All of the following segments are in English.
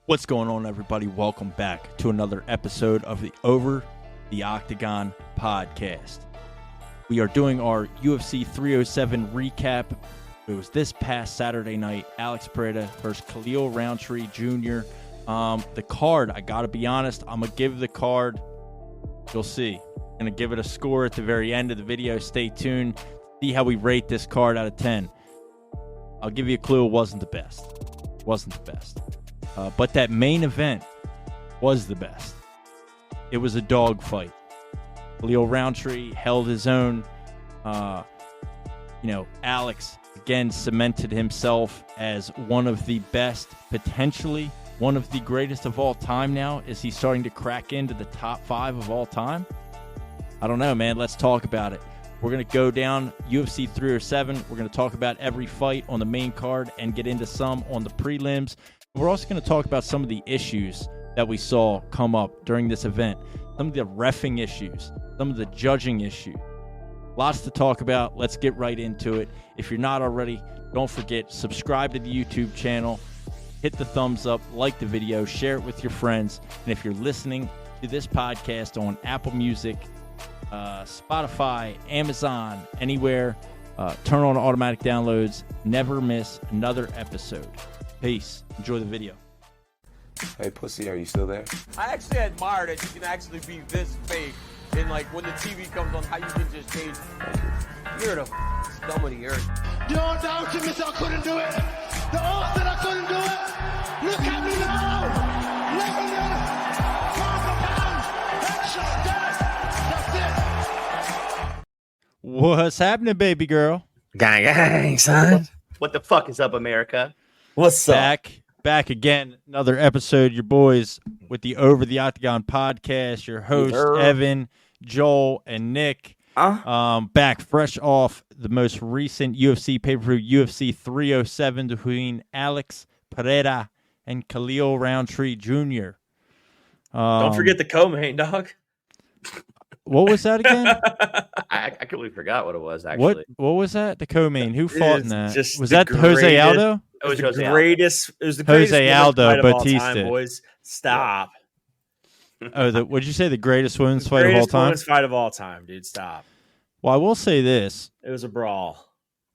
What's going on, everybody? Welcome back to another episode of the Over the Octagon podcast. We are doing our UFC 307 recap. It was this past Saturday night, Alex Pereira versus Khalil Rountree Jr. The card, I got to be honest, I'm going to give the card, you'll see. I'm going to give it a score at the very end of the video. Stay tuned. See how we rate this card out of 10. I'll give you a clue, it wasn't the best. It wasn't the best. But that main event was the best. It was a dogfight. Khalil Rountree held his own. Alex again cemented himself as one of the best, potentially one of the greatest of all time now. Is he starting to crack into the top 5 of all time? I don't know, man. Let's talk about it. We're going to go down UFC 307. We're going to talk about every fight on the main card and get into some on the prelims. We're also going to talk about some of the issues that we saw come up during this event, some of the reffing issues, some of the judging issues. Lots to talk about. Let's get right into it. If you're not already, don't forget, subscribe to the YouTube channel, hit the thumbs up, like the video, share it with your friends. And if you're listening to this podcast on Apple Music, Spotify, Amazon, anywhere, turn on automatic downloads. Never miss another episode. Peace. Enjoy the video. Hey, pussy, are you still there? I actually admire that you can actually be this fake. And like when the TV comes on, how you can just change. You're the scum of the earth. You don't doubt to me, so I couldn't do it. The odds that I couldn't do it. Look at me now. Look at me. Headshot dead. That's it. What's happening, baby girl? Gang, gang, son. What the fuck is up, America? What's up? Back again. Another episode. Your boys with the Over the Octagon podcast. Your host, Evan, Joel, and Nick. Back fresh off the most recent UFC pay-per-view, UFC 307, between Alex Pereira and Khalil Rountree Jr. Don't forget the co-main, dog. What was that again? I completely forgot what it was, actually. What was that? The co-main. Who fought in that? Was the that Jose Aldo? It was the Jose greatest. It was the Jose greatest Aldo, fight of all Batista. time, boys. Stop. What'd you say? The greatest women's fight of all time? Women's fight of all time, dude. Stop. Well, I will say this. It was a brawl.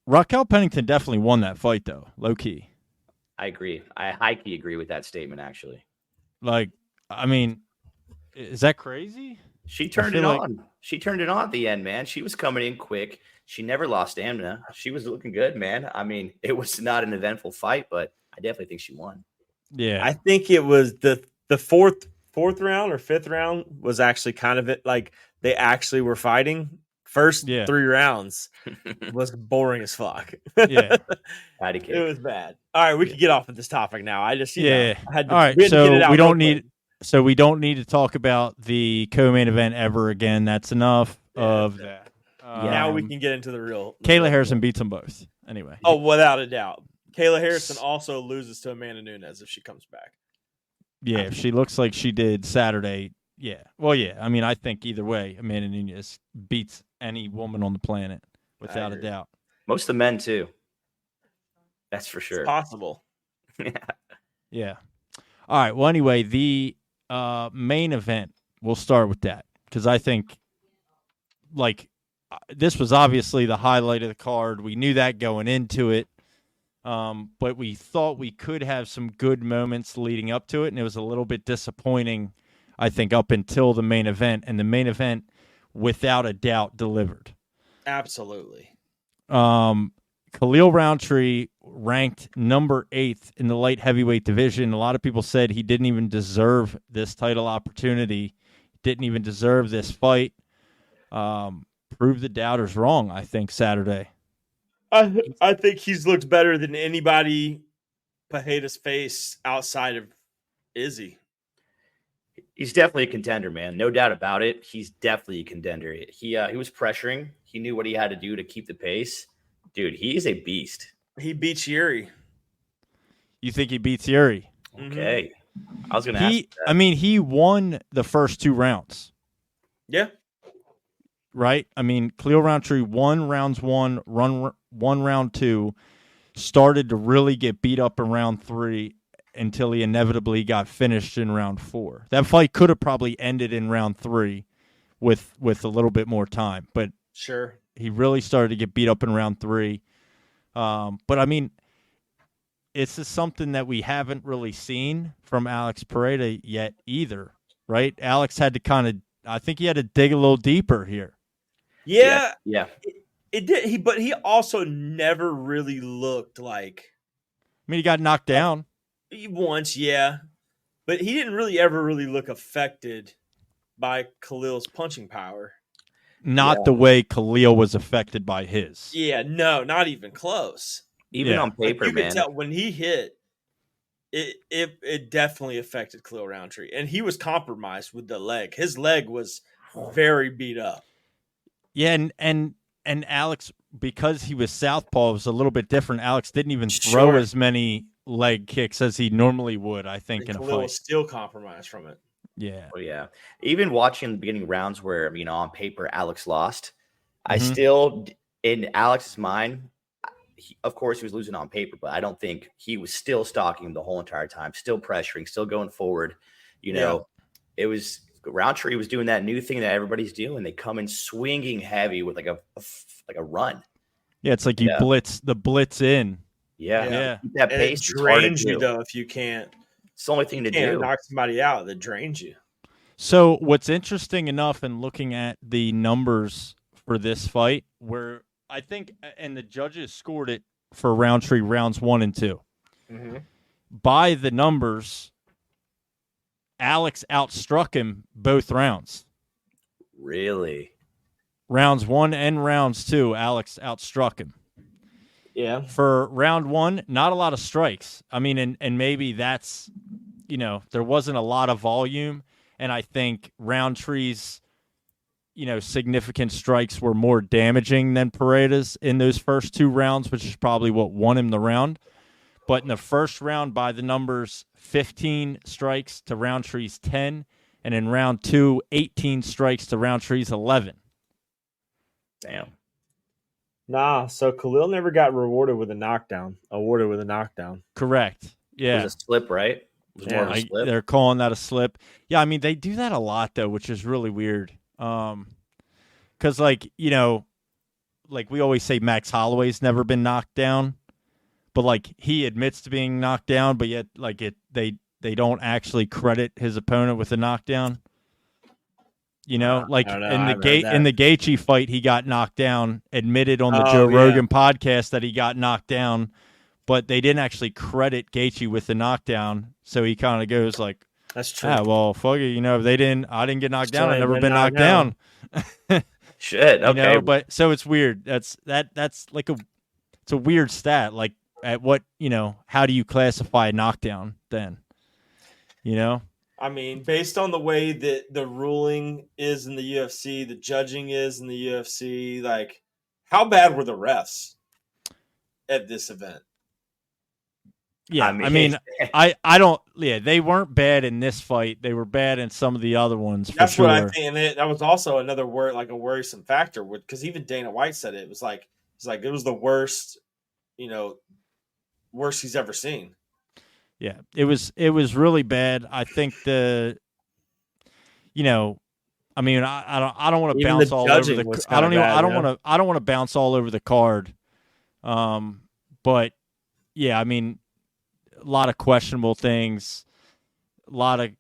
Raquel Pennington definitely won that fight, though. Low key. I agree. I high-key agree with that statement, actually. Like, I mean, is that crazy? She turned it on. She turned it on at the end, man. She was coming in quick. She never lost stamina. She was looking good, man. I mean, it was not an eventful fight, but I definitely think she won. Yeah. I think it was the fourth round or fifth round was actually kind of it. Like they actually were fighting. First 3 rounds was boring as fuck. Yeah. It was bad. All right, we can get off of this topic now. I just I had to, all right. So we don't need to talk about the co-main event ever again. That's enough of that. Now we can get into the real. Kayla Harrison beats them both. Anyway. Oh, without a doubt. Kayla Harrison also loses to Amanda Nunes if she comes back. Yeah, if she looks like she did Saturday. Yeah. Well, yeah. I mean, I think either way, Amanda Nunes beats any woman on the planet without a doubt. Most of the men, too. That's for sure. It's possible. Yeah. All right. Well, anyway, the main event, we'll start with that because I think, this was obviously the highlight of the card. We knew that going into it, but we thought we could have some good moments leading up to it, and it was a little bit disappointing, I think, up until the main event. And the main event, without a doubt, delivered. Absolutely. Khalil Rountree ranked number 8 in the light heavyweight division. A lot of people said he didn't even deserve this title opportunity, didn't even deserve this fight. Proved the doubters wrong, I think, Saturday. I think he's looked better than anybody Pereira's faced outside of Izzy. He's definitely a contender, man. No doubt about it. He's definitely a contender. He was pressuring. He knew what he had to do to keep the pace. Dude, he is a beast. He beats Yuri. You think he beats Yuri? Okay. I was going to ask that. I mean, he won the first 2 rounds. Yeah. Right? I mean, Khalil Rountree won rounds 1, won round 2, started to really get beat up in round 3, until he inevitably got finished in round 4. That fight could have probably ended in round 3 with a little bit more time, but sure, he really started to get beat up in round 3. But I mean, it's just something that we haven't really seen from Alex Pereira yet either, right? Alex had to I think he had to dig a little deeper here. Yeah. Yeah. It did. But he also never really looked like. I mean, he got knocked down Once, yeah. But he didn't really ever really look affected by Khalil's punching power. Not the way Khalil was affected by his. Yeah, no, not even close. Even on paper, you man. could tell when he hit, it definitely affected Khalil Rountree. And he was compromised with the leg. His leg was very beat up. Yeah, and Alex, because he was southpaw, it was a little bit different. Alex didn't even throw as many leg kicks as he normally would, I think, in a Khalil fight. was still compromised from it. Yeah. Oh, yeah. Even watching the beginning rounds where, on paper, Alex lost, I still, in Alex's mind, of course, he was losing on paper, but I don't think he was still stalking him the whole entire time, still pressuring, still going forward. It was Rountree was doing that new thing that everybody's doing. They come in swinging heavy with like a run. Yeah, it's like you blitz in. Yeah. Keep that pace. It drains you, though, if you can't. It's the only thing to do. Knock somebody out that drains you. So what's interesting enough in looking at the numbers for this fight, where I think, and the judges scored it for Rountree rounds 1 and 2. Mm-hmm. By the numbers, Alex outstruck him both rounds. Really? Rounds 1 and rounds 2, Alex outstruck him. Yeah. For round 1, not a lot of strikes. I mean, and maybe that's, there wasn't a lot of volume, and I think Rountree's, significant strikes were more damaging than Pereira's in those first 2 rounds, which is probably what won him the round. But in the first round, by the numbers, 15 strikes to Rountree's 10, and in round 2, 18 strikes to Rountree's 11. Damn. Nah, so Khalil never got awarded with a knockdown. Correct. Yeah. It was a slip, right? It was more of a slip. They're calling that a slip. Yeah, I mean, they do that a lot, though, which is really weird. Because, we always say Max Holloway's never been knocked down. But, he admits to being knocked down, but yet, they don't actually credit his opponent with a knockdown. In the Gaethje fight, he got knocked down, admitted on the Joe Rogan podcast that he got knocked down, but they didn't actually credit Gaethje with the knockdown. So he kind of goes like, "That's true." Well, fuck it, I didn't get knocked down. I've never been knocked down. Shit. Okay. But so it's weird. That's like it's a weird stat. Like at what, how do you classify a knockdown then? I mean, based on the way that the ruling is in the UFC, the judging is in the UFC, how bad were the refs at this event? Yeah, I don't. Yeah, they weren't bad in this fight. They were bad in some of the other ones. That's for sure. What I think. And that was also another a worrisome factor, because even Dana White said it. It was it was the worst, worst he's ever seen. Yeah, it was really bad. I think I don't want to bounce all over the. I don't want to bounce all over the card. But yeah, I mean, a lot of questionable things, a lot of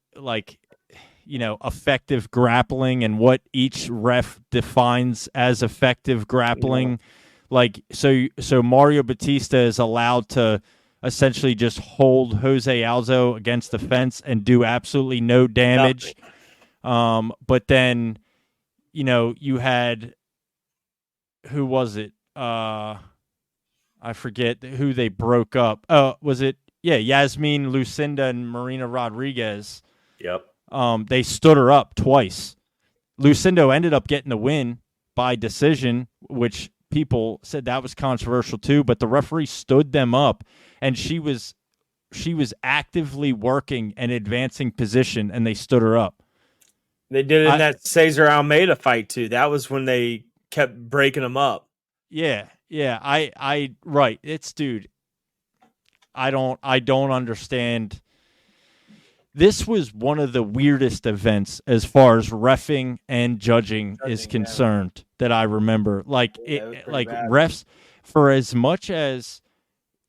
effective grappling and what each ref defines as effective grappling. So Mario Batista is allowed to essentially just hold Jose Aldo against the fence and do absolutely no damage. But then, you had, who was it? I forget who they broke up. Was it? Yeah, Yasmin Lucinda and Marina Rodriguez. Yep. They stood her up twice. Lucindo ended up getting the win by decision, which people said that was controversial too, but the referee stood them up, and she was actively working and advancing position, and they stood her up. They did it in that Cesar Almeida fight too. That was when they kept breaking them up. Yeah. Right. It's dude. I don't understand. this was one of the weirdest events as far as reffing and judging is concerned that I remember. Like bad. refs, for as much as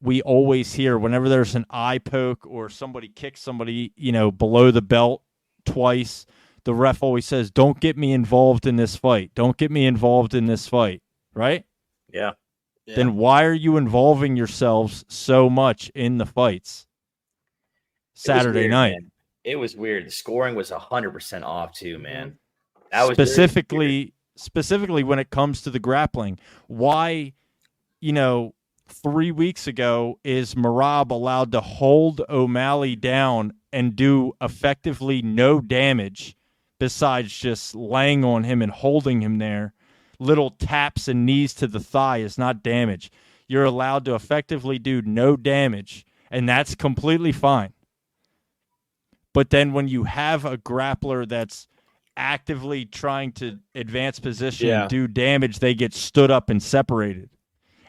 we always hear whenever there's an eye poke or somebody kicks somebody, below the belt twice, the ref always says, "Don't get me involved in this fight. Don't get me involved in this fight." Right? Yeah. Then why are you involving yourselves so much in the fights? Saturday night. Man. It was weird. The scoring was 100% off too, man. That was specifically when it comes to the grappling. Why, 3 weeks ago is Merab allowed to hold O'Malley down and do effectively no damage besides just laying on him and holding him there? Little taps and knees to the thigh is not damage. You're allowed to effectively do no damage, and that's completely fine. But then when you have a grappler that's actively trying to advance position and do damage, they get stood up and separated.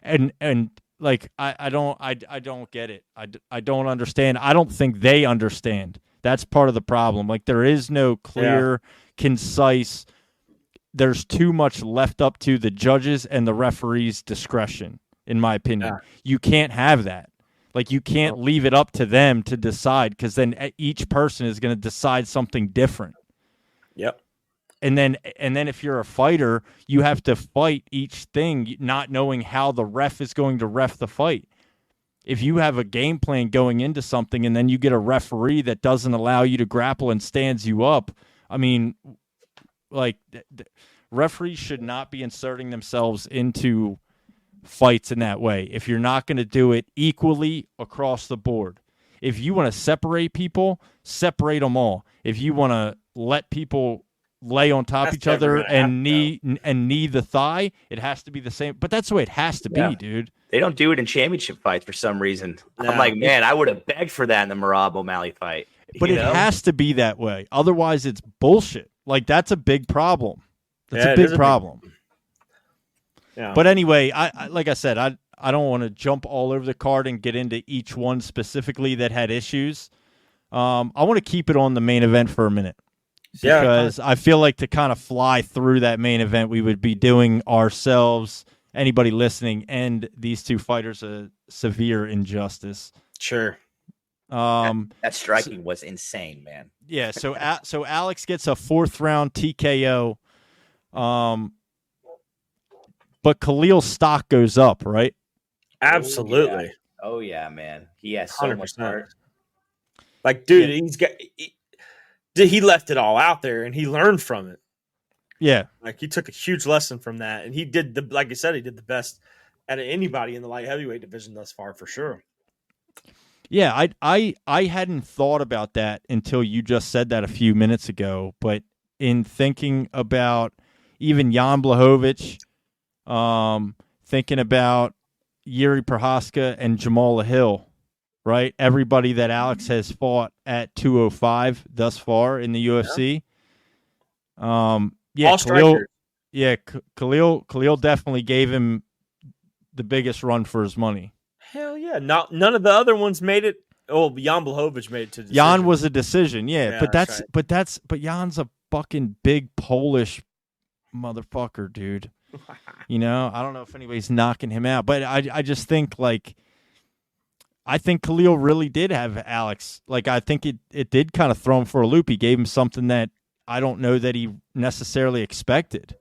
And like I don't get it. I don't understand. I don't think they understand. That's part of the problem. Like there is no clear, concise. There's too much left up to the judges and the referees' discretion, in my opinion. You can't have that. Like you can't leave it up to them to decide, because then each person is going to decide something different. Yep. And then if you're a fighter, you have to fight each thing not knowing how the ref is going to ref the fight. If you have a game plan going into something and then you get a referee that doesn't allow you to grapple and stands you up, I mean, like referees should not be inserting themselves into fights in that way. If you're not going to do it equally across the board, if you want to separate people, separate them all. If you want to let people lay on top of each other and knee the thigh, it has to be the same. But that's the way it has to be, dude. They don't do it in championship fights for some reason. I'm like, man, I would have begged for that in the Merab O'Malley fight. But it has to be that way. Otherwise, it's bullshit. Like, that's a big problem. That's a big problem. Yeah. But anyway, I like I said, I don't want to jump all over the card and get into each one specifically that had issues. I want to keep it on the main event for a minute. Because I feel like to kind of fly through that main event, we would be doing ourselves, anybody listening, and these two fighters a severe injustice. Sure. That striking was insane, man. Yeah, so Alex gets a 4th round TKO. But Khalil's stock goes up, right? Absolutely. Oh yeah, man. He has so 100%. Much heart. Like, dude, he left it all out there and he learned from it. Yeah. Like he took a huge lesson from that. And he did like I said, he did the best out of anybody in the light heavyweight division thus far, for sure. Yeah, I hadn't thought about that until you just said that a few minutes ago. But in thinking about even Jan Blachowicz, thinking about Yuri Prohaska and Jamal Hill, right? Everybody that Alex has fought at 205 thus far in the UFC. All strikers. Khalil definitely gave him the biggest run for his money. Hell yeah. None of the other ones made it. Oh, Jan Blachowicz made it to decision. Jan was a decision, but Jan's a fucking big Polish motherfucker, dude. I don't know if anybody's knocking him out, but I just think I think Khalil really did have Alex. Like, I think it did kind of throw him for a loop. He gave him something that I don't know that he necessarily expected.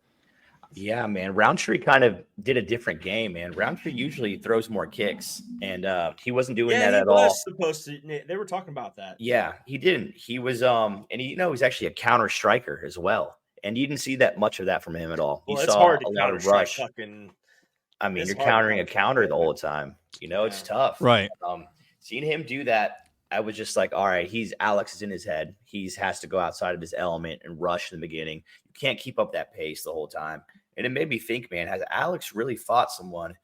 Yeah, man. Rountree kind of did a different game, man. Rountree usually throws more kicks, and he wasn't doing that at all. Supposed to. They were talking about that. Yeah, he didn't. He was and he's actually a counter striker as well. And you didn't see that much of that from him at all. Well, you it's saw hard to a lot of rush. I mean, you're countering a counter the whole time. It's tough. Right. Seeing him do that, I was just like, all right, Alex is in his head. He has to go outside of his element and rush in the beginning. You can't keep up that pace the whole time. And it made me think, man, has Alex really fought someone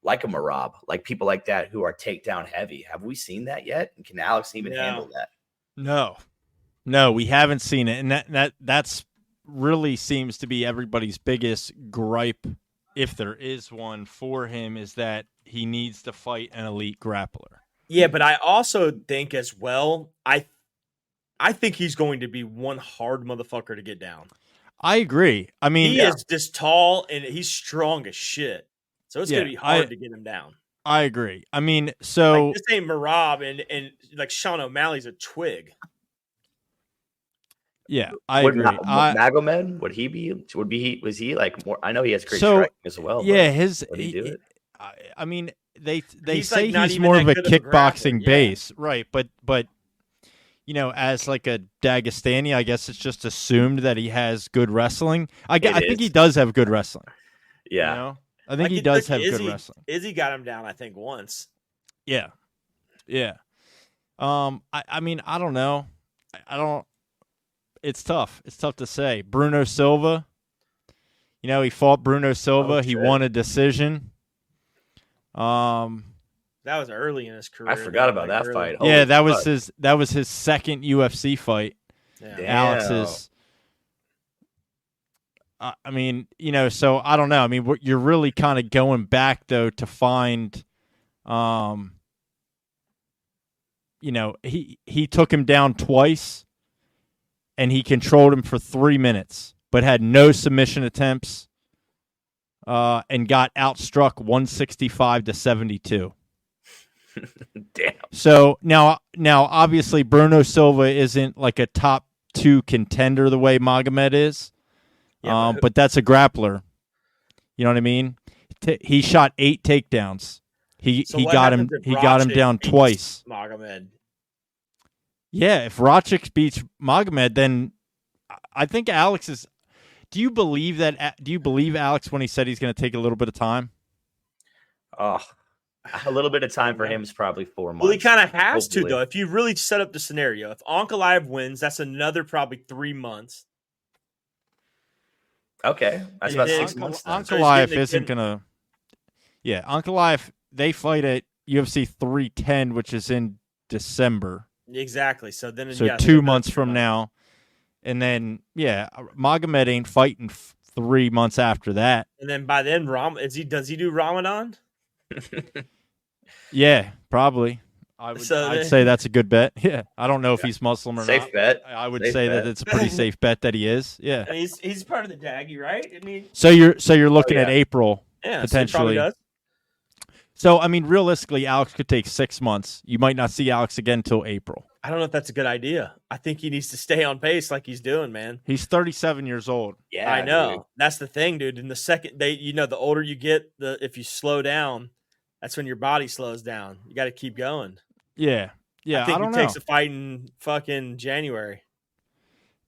like a Merab, like people like that who are takedown heavy? Have we seen that yet? And can Alex even handle that? No, we haven't seen it. And that's really seems to be everybody's biggest gripe, if there is one for him, is that he needs to fight an elite grappler. Yeah, but I also think as well, I I think he's going to be one hard motherfucker to get down. I agree. I mean, he is just tall and he's strong as shit. So it's going to be hard to get him down. I agree. I mean, so like, this ain't Marab and like Sean O'Malley's a twig. Yeah, I agree. Magomed, would he be? Was he like more? I know he has great striking as well. Yeah, would he do it? I mean, they say like he's more of a kickboxing base, right? But you know, as like a Dagestani, I guess it's just assumed that he has good wrestling. I think he does have good wrestling. Yeah, you know? I think he does have good wrestling. Izzy got him down, I think, once. Yeah. I mean, I don't know. I don't. It's tough. It's tough to say. Bruno Silva. You know, he fought Bruno Silva. He won a decision. That was early in his career. I forgot about that fight. Yeah, that was his second UFC fight. Yeah. Alex's. I mean, you know, so I don't know. I mean, you're really kind of going back though to find, you know, he took him down twice, and he controlled him for 3 minutes, but had no submission attempts, and got outstruck 165-72. Damn. So now, obviously, Bruno Silva isn't like a top 2 contender the way Magomed is, but that's a grappler. You know what I mean? He shot 8 takedowns. He got him down twice. Magomed. Yeah, if Rochik beats Magomed, then I think Alex is. Do you believe Alex when he said he's going to take a little bit of time? Oh, a little bit of time for him is probably 4 months. Well, he kind of has to, though. If you really set up the scenario, if Ankalaev wins, that's another probably 3 months. Okay, that's about 6 months. Ankalaev isn't going to. Yeah, Ankalaev, they fight at UFC 310, which is in December. Exactly. So then, 2 months from now, and then Magomed ain't fighting 3 months after that. And then by then, does he do Ramadan? Yeah, probably. I'd say that's a good bet. Yeah, I don't know if he's Muslim or safe not. Bet. I would say that it's a pretty safe bet that he is. Yeah, and he's part of the Daggy, right? I mean, so you're looking at April potentially. So So, I mean, realistically, Alex could take 6 months. You might not see Alex again until April. I don't know if that's a good idea. I think he needs to stay on pace like he's doing, man. He's 37 years old. Yeah, I know. Dude. That's the thing, dude. And the second the older you get, if you slow down, that's when your body slows down. You got to keep going. Yeah. I think he takes a fight in fucking January.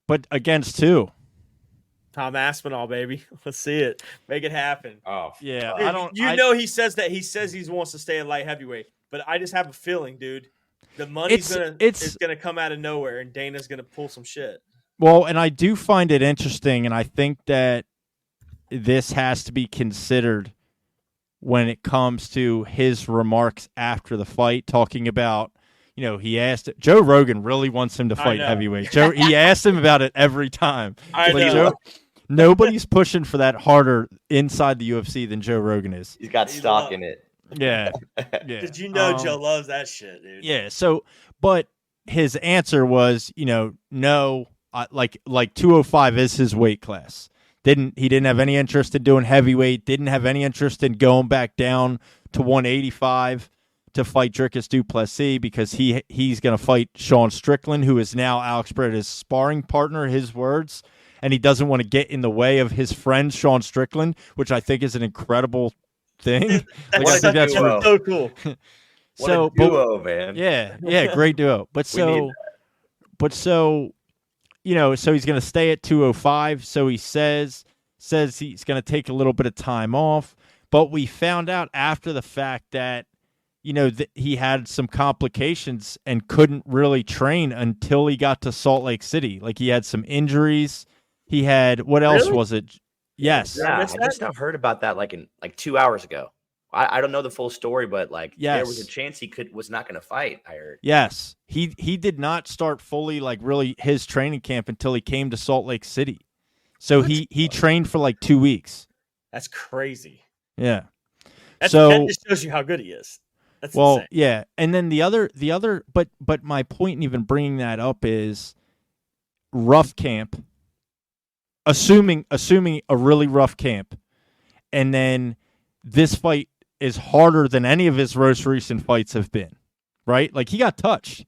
But against who? Tom Aspinall, baby. Let's see it. Make it happen. Oh, yeah. Dude, he says that he wants to stay at light heavyweight, but I just have a feeling, dude, the money's gonna come out of nowhere, and Dana's gonna pull some shit. Well, and I do find it interesting, and I think that this has to be considered when it comes to his remarks after the fight, talking about. You know, he asked Joe Rogan really wants him to fight heavyweight. He asked him about it every time. I know. Nobody's pushing for that harder inside the UFC than Joe Rogan is. He's got stock in it. Yeah. Did you know Joe loves that shit, dude? Yeah. So, but his answer was, no, like 205 is his weight class. He didn't have any interest in doing heavyweight. Didn't have any interest in going back down to 185 to fight Dricus du Plessis because he's going to fight Sean Strickland, who is now Alex Pereira's sparring partner. His words. And he doesn't want to get in the way of his friend Sean Strickland, which I think is an incredible thing. That's so cool. What a duo, man. Yeah, great duo. So he's going to stay at 205. So he says he's going to take a little bit of time off. But we found out after the fact that he had some complications and couldn't really train until he got to Salt Lake City. Like he had some injuries. He had what else was it? Yes. Yeah, I just now heard about that like 2 hours ago. I don't know the full story, but there was a chance he was not going to fight. I heard. Yes, he did not start fully really his training camp until he came to Salt Lake City. So he trained for 2 weeks. That's crazy. Yeah. That just shows you how good he is. That's insane. Yeah, and then the other, but my point in even bringing that up is rough camp, assuming a really rough camp, and then this fight is harder than any of his most recent fights have been, right? Like, he got touched.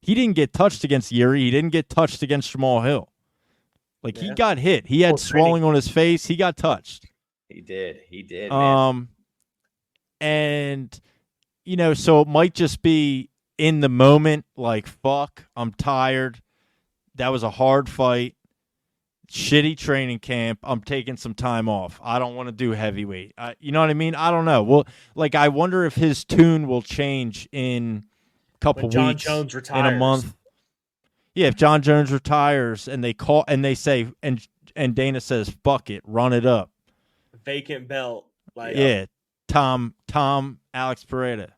He didn't get touched against Yuri. He didn't get touched against Jamal Hill. Like, he got hit. He had swelling on his face. He got touched. He did, man. And, so it might just be in the moment, like, fuck, I'm tired. That was a hard fight. Shitty training camp. I'm taking some time off. I don't want to do heavyweight. You know what I mean? I don't know. Well, like, I wonder if his tune will change in a couple weeks. John Jones retires. In a month. Yeah, if John Jones retires and they say, and Dana says, fuck it, run it up. Vacant belt. Tom, Alex Pereira.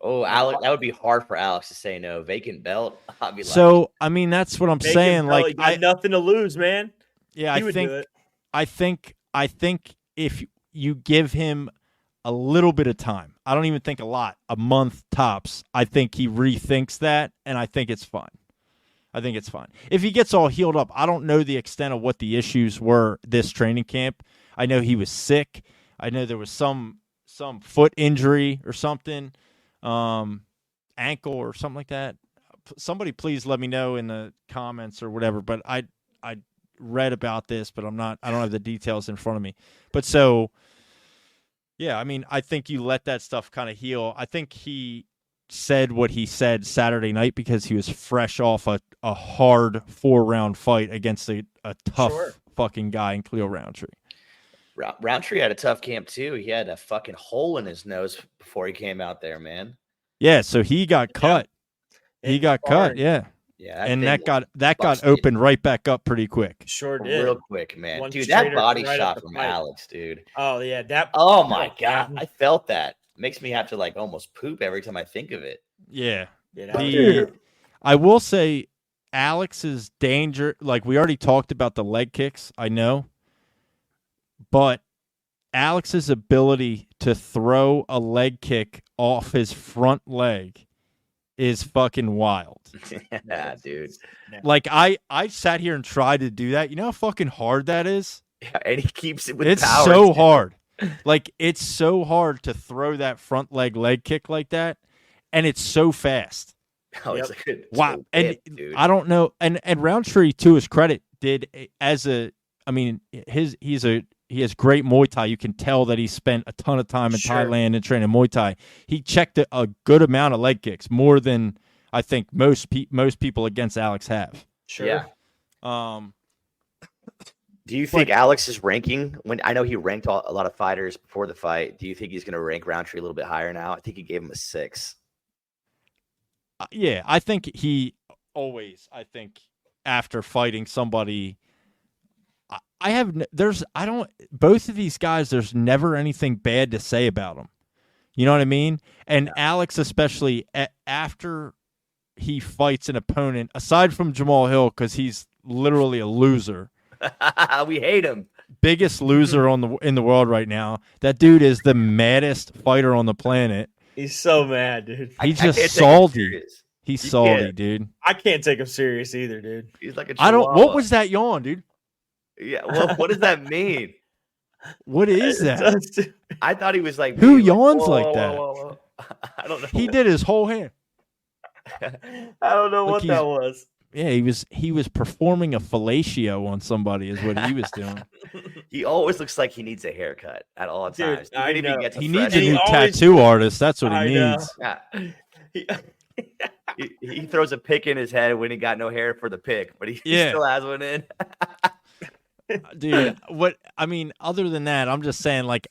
Oh, Alex, that would be hard for Alex to say no. Vacant belt. I'd be so, I mean, that's what I'm saying. Belt, like, I nothing to lose, man. Yeah, he would do it. I think if you give him a little bit of time, I don't even think a lot, a month tops, I think he rethinks that, and I think it's fine. If he gets all healed up, I don't know the extent of what the issues were this training camp. I know he was sick. I know there was some foot injury or something, ankle or something like that. Somebody please let me know in the comments or whatever. But I read about this, but I don't have the details in front of me. But so, yeah, I mean, I think you let that stuff kind of heal. I think he said what he said Saturday night because he was fresh off a hard 4-round fight against a tough fucking guy in Khalil Rountree. Rountree had a tough camp too. He had a fucking hole in his nose before he came out there, man. Yeah, so he got cut. He got cut, yeah. Yeah, and that got opened right back up pretty quick. Sure did. Real quick, man. Dude, that body shot from Alex, dude. Oh, yeah. Oh, my God. I felt that. Makes me have to, like, almost poop every time I think of it. Yeah. I will say Alex's danger, like, we already talked about the leg kicks, I know. But Alex's ability to throw a leg kick off his front leg is fucking wild. Yeah, dude. Like, I sat here and tried to do that. You know how fucking hard that is? Yeah, and he keeps it with it's power. It's so hard. Like, it's so hard to throw that front leg kick like that, and it's so fast. Oh, it's like a wow. And dude. I don't know. And Rountree, to his credit, did he has great Muay Thai. You can tell that he spent a ton of time in Thailand and training Muay Thai. He checked a good amount of leg kicks, more than I think most people against Alex have. Sure. Yeah. Do you think Alex's ranking, when I know he ranked a lot of fighters before the fight, do you think he's going to rank Rountree a little bit higher now? I think he gave him a 6. Yeah, I think he always, after fighting somebody, both of these guys, there's never anything bad to say about them. You know what I mean? And Alex, especially after he fights an opponent, aside from Jamal Hill, because he's literally a loser. We hate him. Biggest loser in the world right now. That dude is the maddest fighter on the planet. He's so mad, dude. He's just salty. He's salty, dude. I can't take him serious either, dude. He's like a chihuahua. What was that yawn, dude? Yeah, well, what does that mean? What is that? I thought he was like, who yawns like that? Whoa. I don't know. He did his whole hand. I don't know what that was. Yeah, he was performing a fellatio on somebody is what he was doing. He always looks like he needs a haircut at all times. Dude, he needs a new tattoo artist. That's what he needs. Yeah. He throws a pick in his head when he got no hair for the pick, but he still has one in. Dude, other than that, I'm just saying, like,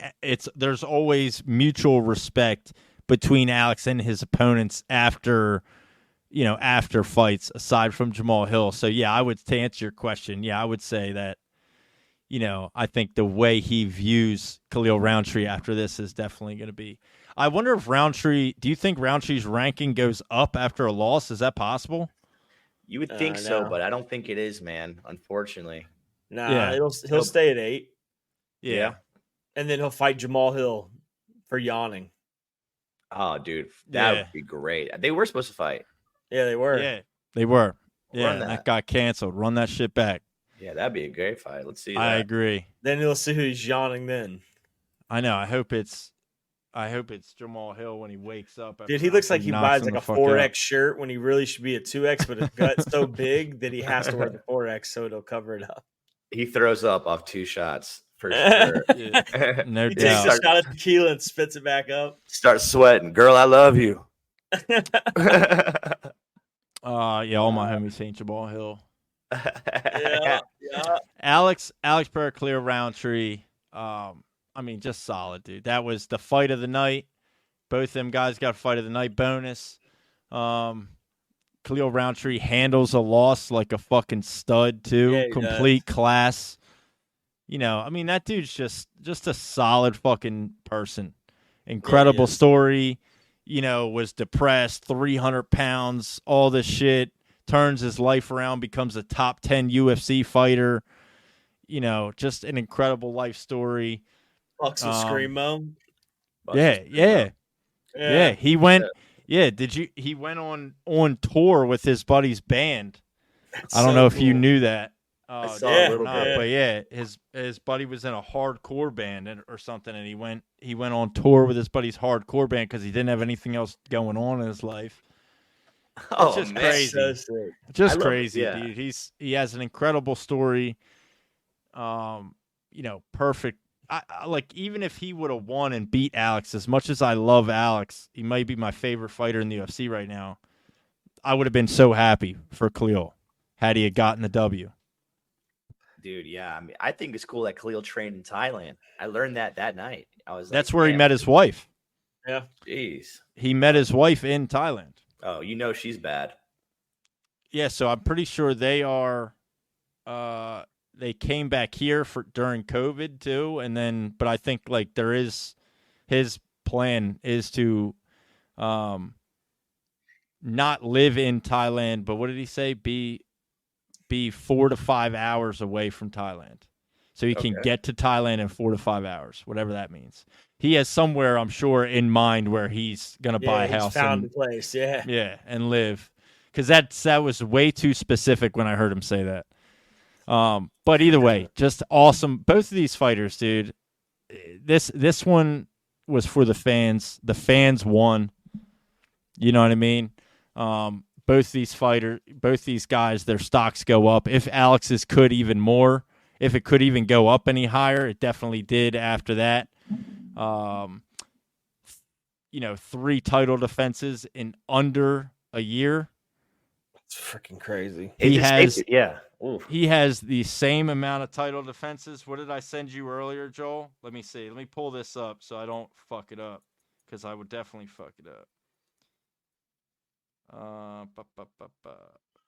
there's always mutual respect between Alex and his opponents after fights, aside from Jamal Hill. So yeah, to answer your question, I would say that, I think the way he views Khalil Rountree after this is definitely going to be. I wonder if do you think Rountree's ranking goes up after a loss? Is that possible? You would think so, but I don't think it is, man, unfortunately. Nah, he'll stay at 8. Yeah. And then he'll fight Jamal Hill for yawning. Oh, dude, that would be great. They were supposed to fight. Yeah, they were. Yeah, they were. Yeah, and that got canceled. Run that shit back. Yeah, that'd be a great fight. Let's see. I agree. Then you'll see who's yawning then. I know. I hope it's Jamal Hill when he wakes up. Dude, he looks like he buys like a 4X shirt when he really should be a 2X, but his gut's so big that he has to wear the 4X so it'll cover it up. He throws up off 2 shots for sure. No He doubt. takes a shot of tequila and spits it back up. Start sweating. Girl, I love you. Yeah, all my homies ain't Jamal Hill. Yeah. Alex Pereira, Khalil Rountree. I mean, just solid, dude. That was the fight of the night. Both them guys got fight of the night bonus. Khalil Rountree handles a loss like a fucking stud too. Yeah, Complete class. You know, I mean, that dude's just a solid fucking person. Incredible story. You know, was depressed, 300 pounds, all this shit. Turns his life around, becomes a top 10 UFC fighter. You know, just an incredible life story. Fucks with Screamo. Yeah. He went. Yeah, he went on tour with his buddy's band. I don't know if you knew that. I saw a little bit. But yeah, his buddy was in a hardcore band or something, and he went on tour with his buddy's hardcore band because he didn't have anything else going on in his life. Oh, it's just man. crazy. So sick. Just crazy, yeah. dude. He has an incredible story. You know, perfect. I like, even if he would have won and beat Alex, as much as I love Alex, he might be my favorite fighter in the UFC right now. I would have been so happy for Khalil had he had gotten the W. Dude, yeah. I mean, I think it's cool that Khalil trained in Thailand. I learned that night. That's where he met his wife. Yeah. Jeez. He met his wife in Thailand. Oh, you know she's bad. Yeah, so I'm pretty sure they are. They came back here during COVID too, and then. But I think like his plan is to, not live in Thailand, but what did he say? Be 4 to 5 hours away from Thailand, so he can get to Thailand in 4 to 5 hours, whatever that means. He has somewhere, I'm sure, in mind where he's gonna buy a house. Found a place, yeah, and live, because that was way too specific when I heard him say that. But either way, just awesome. Both of these fighters, dude. This one was for the fans. The fans won. You know what I mean? Both these guys, their stocks go up. If Alex's could even more, if it could even go up any higher, it definitely did after that. 3 title defenses in under a year. It's freaking crazy. He has Oof. He has the same amount of title defenses. What did I send you earlier, Joel? Let me see. Let me pull this up so I don't fuck it up, because I would definitely fuck it up.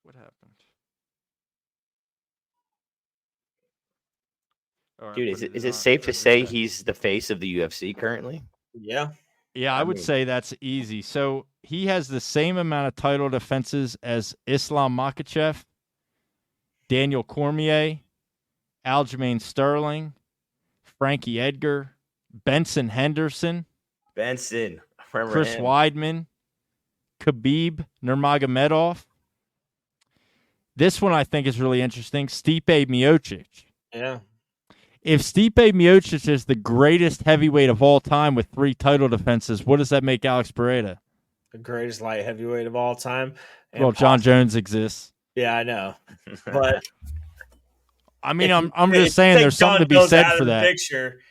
What happened? All right, Dude, is it safe to say he's the face of the UFC currently? Yeah. Yeah, I would say that's easy. So he has the same amount of title defenses as Islam Makhachev, Daniel Cormier, Aljamain Sterling, Frankie Edgar, Benson Henderson, Chris Weidman, Khabib Nurmagomedov. This one I think is really interesting. Stipe Miocic. Yeah. If Stipe Miocic is the greatest heavyweight of all time with 3 title defenses, what does that make Alex Pereira? The greatest light heavyweight of all time. And Well, John Jones exists. Yeah, I know. But I mean, I'm just saying there's something to be said for that. Picture,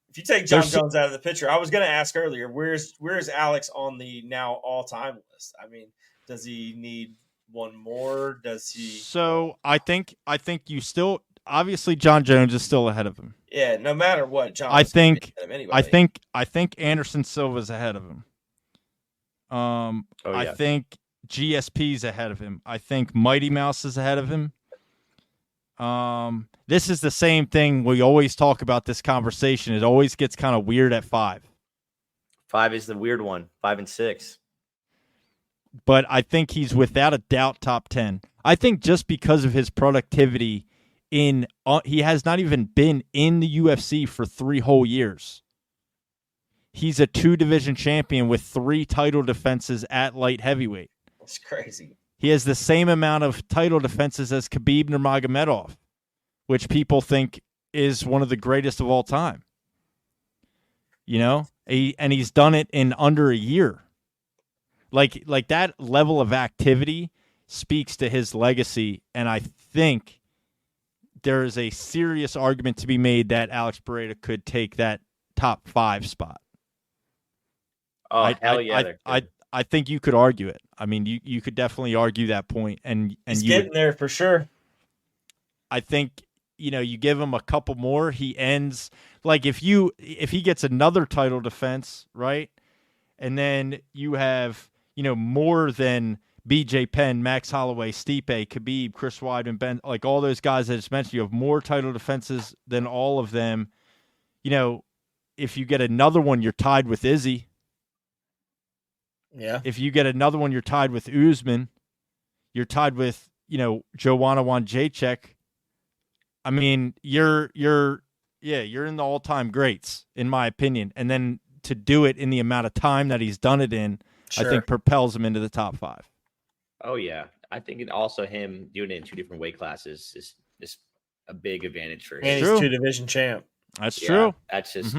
if you take John Jones out of the picture, I was going to ask earlier, where's Alex on the now all-time list? I mean, does he need one more? Does he? So I think you still, obviously John Jones is still ahead of him. Yeah, no matter what, John. I think anyway. I think Anderson Silva's ahead of him. I think GSP's ahead of him. I think Mighty Mouse is ahead of him. This is the same thing. We always talk about this conversation. It always gets kind of weird at 5. 5 is the weird one. 5 and 6. But I think he's without a doubt top 10. I think just because of his productivity he has not even been in the UFC for 3 whole years. He's a 2-division champion with 3 title defenses at light heavyweight. That's crazy. He has the same amount of title defenses as Khabib Nurmagomedov, which people think is one of the greatest of all time. You know, and he's done it in under a year. Like that level of activity speaks to his legacy, and I think there is a serious argument to be made that Alex Pereira could take that top 5 spot. Oh, hell yeah. I think you could argue it. I mean, you could definitely argue that point, and he's getting there for sure. I think, you know, you give him a couple more, he ends like if he gets another title defense, right? And then you have, you know, more than BJ Penn, Max Holloway, Stipe, Khabib, Chris Weidman, Ben, like all those guys I just mentioned, you have more title defenses than all of them. You know, if you get another one, you're tied with Izzy. Yeah. If you get another one, you're tied with Usman. You're tied with, you know, Joanna Jacek. I mean, you're in the all-time greats, in my opinion. And then to do it in the amount of time that he's done it in, sure. I think propels him into the top 5. Oh, yeah. I think it also him doing it in 2 different weight classes is a big advantage for him. And he's 2 division champ. That's true. That's just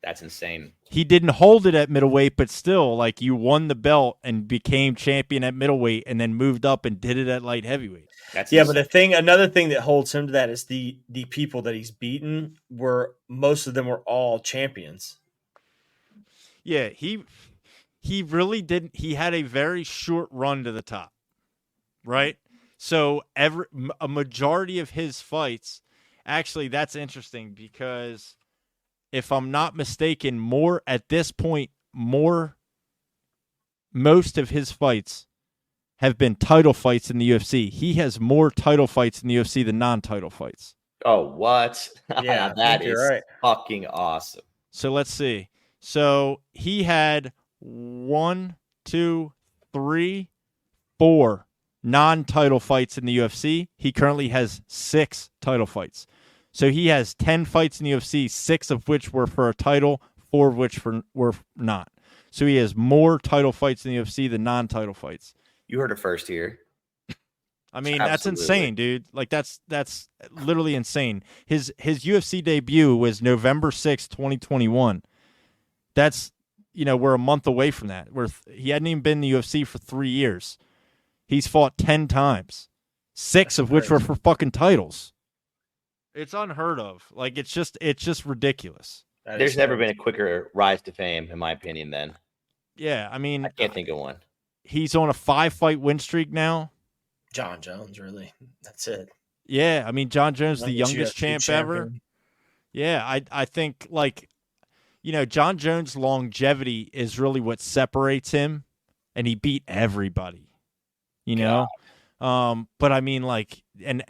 that's insane. He didn't hold it at middleweight, but still, like, you won the belt and became champion at middleweight and then moved up and did it at light heavyweight. That's insane. But another thing that holds him to that is the people that he's beaten most of them were all champions. Yeah, he really didn't. He had a very short run to the top, right? So a majority of his fights, actually, that's interesting because if I'm not mistaken, at this point, most of his fights have been title fights in the UFC. He has more title fights in the UFC than non-title fights. Oh, what? Yeah, that is right. Fucking awesome. So let's see. So he had 1, 2, 3, 4 non-title fights in the UFC. He currently has 6 title fights. So he has 10 fights in the UFC, 6 of which were for a title, 4 of which were not. So he has more title fights in the UFC than non-title fights. You heard it first here. I mean, that's insane, dude. Like that's literally insane. His UFC debut was November 6th, 2021. That's, you know, we're a month away from that. He hadn't even been in the UFC for 3 years. He's fought 10 times, 6 of which were for fucking titles. It's unheard of. Like, it's just ridiculous. There's never been a quicker rise to fame, in my opinion, then. Yeah, I mean, I can't think of one. He's on a 5-fight win streak now. John Jones, really. That's it. Yeah, I mean, John Jones, the youngest champ ever. Yeah, I think, like, you know, John Jones' longevity is really what separates him, and he beat everybody, you know? But I mean, like, and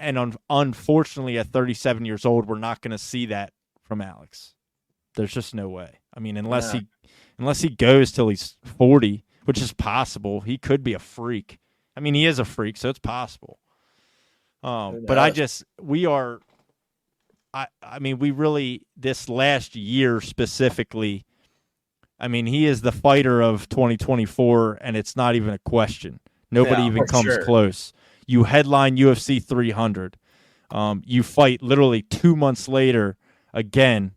unfortunately, at 37 years old, we're not going to see that from Alex. There's just no way. I mean, unless he goes till he's 40, which is possible. He could be a freak. I mean, he is a freak, so it's possible. But we really, this last year specifically, I mean, he is the fighter of 2024, and it's not even a question. Nobody even comes close. You headline UFC 300. You fight literally 2 months later again,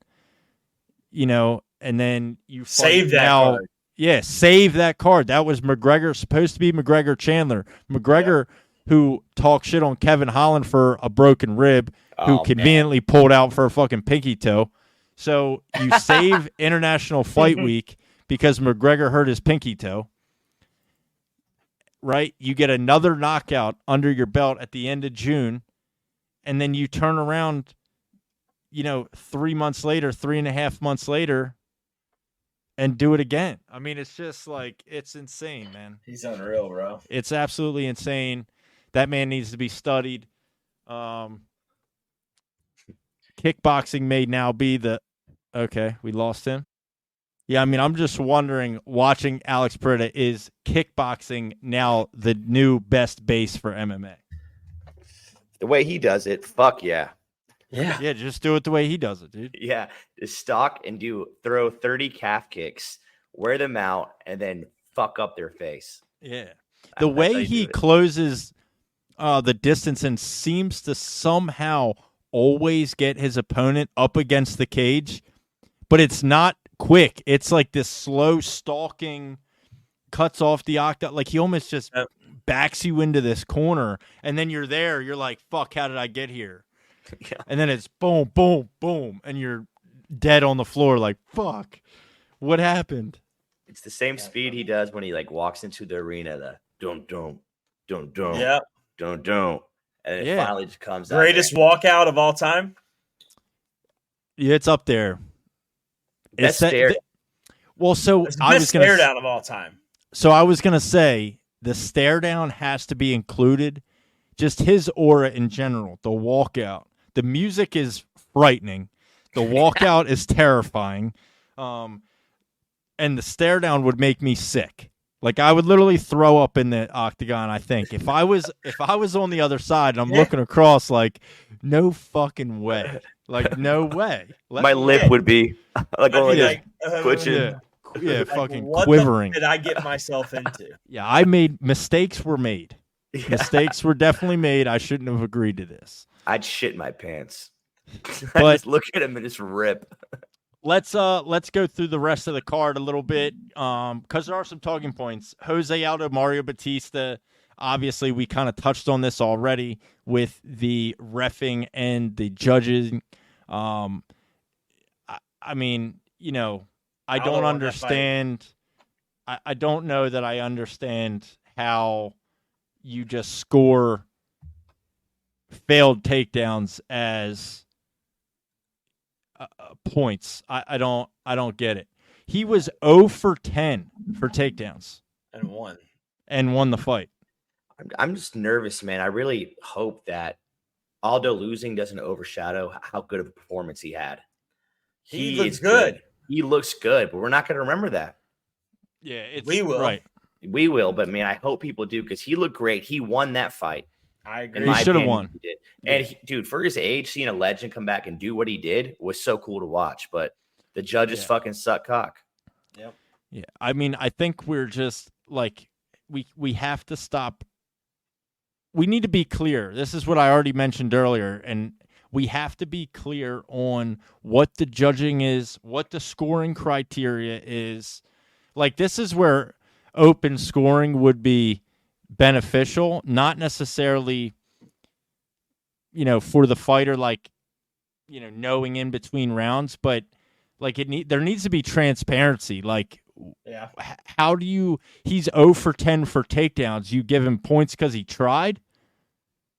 you know, and then you fight save that card. Yeah, save that card. That was McGregor, supposed to be McGregor Chandler. McGregor, who talked shit on Kevin Holland for a broken rib, who conveniently pulled out for a fucking pinky toe. So you save International Fight Week because McGregor hurt his pinky toe. Right? You get another knockout under your belt at the end of June, and then you turn around, you know, 3 months later, 3.5 months later, and do it again. I mean, it's just like, it's insane, man. He's unreal, bro. It's absolutely insane. That man needs to be studied. Kickboxing may now be okay, we lost him. Yeah, I mean, I'm just wondering, watching Alex Pereira, is kickboxing now the new best base for MMA? The way he does it, fuck yeah. Yeah. Yeah, just do it the way he does it, dude. Yeah, just stalk and throw 30 calf kicks, wear them out, and then fuck up their face. Yeah. The That's how way you he do it. closes the distance and seems to somehow always get his opponent up against the cage, but it's not quick. It's like this slow stalking, cuts off the octa. Like he almost just backs you into this corner, and then you're there. You're like, fuck, how did I get here? Yeah. And then it's boom, boom, boom, and you're dead on the floor like, fuck, what happened? It's the same speed he does when he like walks into the arena. The don't, Yeah. don't, and it Yeah. finally just comes Greatest out. walkout of all time. Yeah, it's up there. Best It's stare. well, so It's the I best was gonna stare down of all time. So I was gonna say the stare down has to be included. Just his aura in general, the walkout. The music is frightening. The walkout is terrifying. And the stare down would make me sick. Like I would literally throw up in the octagon, I think. If I was on the other side and I'm looking across like, no fucking way. Like, no way. My lip would be like I'd be just twitching. Yeah, like, fucking what quivering. did I get myself into? Yeah, mistakes were made. Yeah. Mistakes were definitely made. I shouldn't have agreed to this. I'd shit my pants. But- I just look at him and just rip. Let's go through the rest of the card a little bit, because there are some talking points. Jose Aldo, Mario Batista. Obviously, we kind of touched on this already with the reffing and the judging. I mean, you know, I don't understand. I don't know that I understand how you just score failed takedowns as points. I don't get it. He was 0 for 10 for takedowns And won. and won the fight. I'm just nervous, man. I really hope that Aldo losing doesn't overshadow how good of a performance he had. He looks is good. He looks good, but we're not going to remember that. Yeah, We will. Right. We will, but man, I hope people do because he looked great. He won that fight. I In agree. He my should have opinion, won. he did. And dude, for his age, seeing a legend come back and do what he did was so cool to watch. But the judges fucking suck cock. Yeah, I mean, I think we're just like we have to stop. We need to be clear. This is what I already mentioned earlier, and we have to be clear on what the judging is, what the scoring criteria is. Like, this is where open scoring would be beneficial, not necessarily, you know, for the fighter, like, you know, knowing in between rounds, but like there needs to be transparency. Like, Yeah. how do you? He's 0 for 10 for takedowns. You give him points because he tried.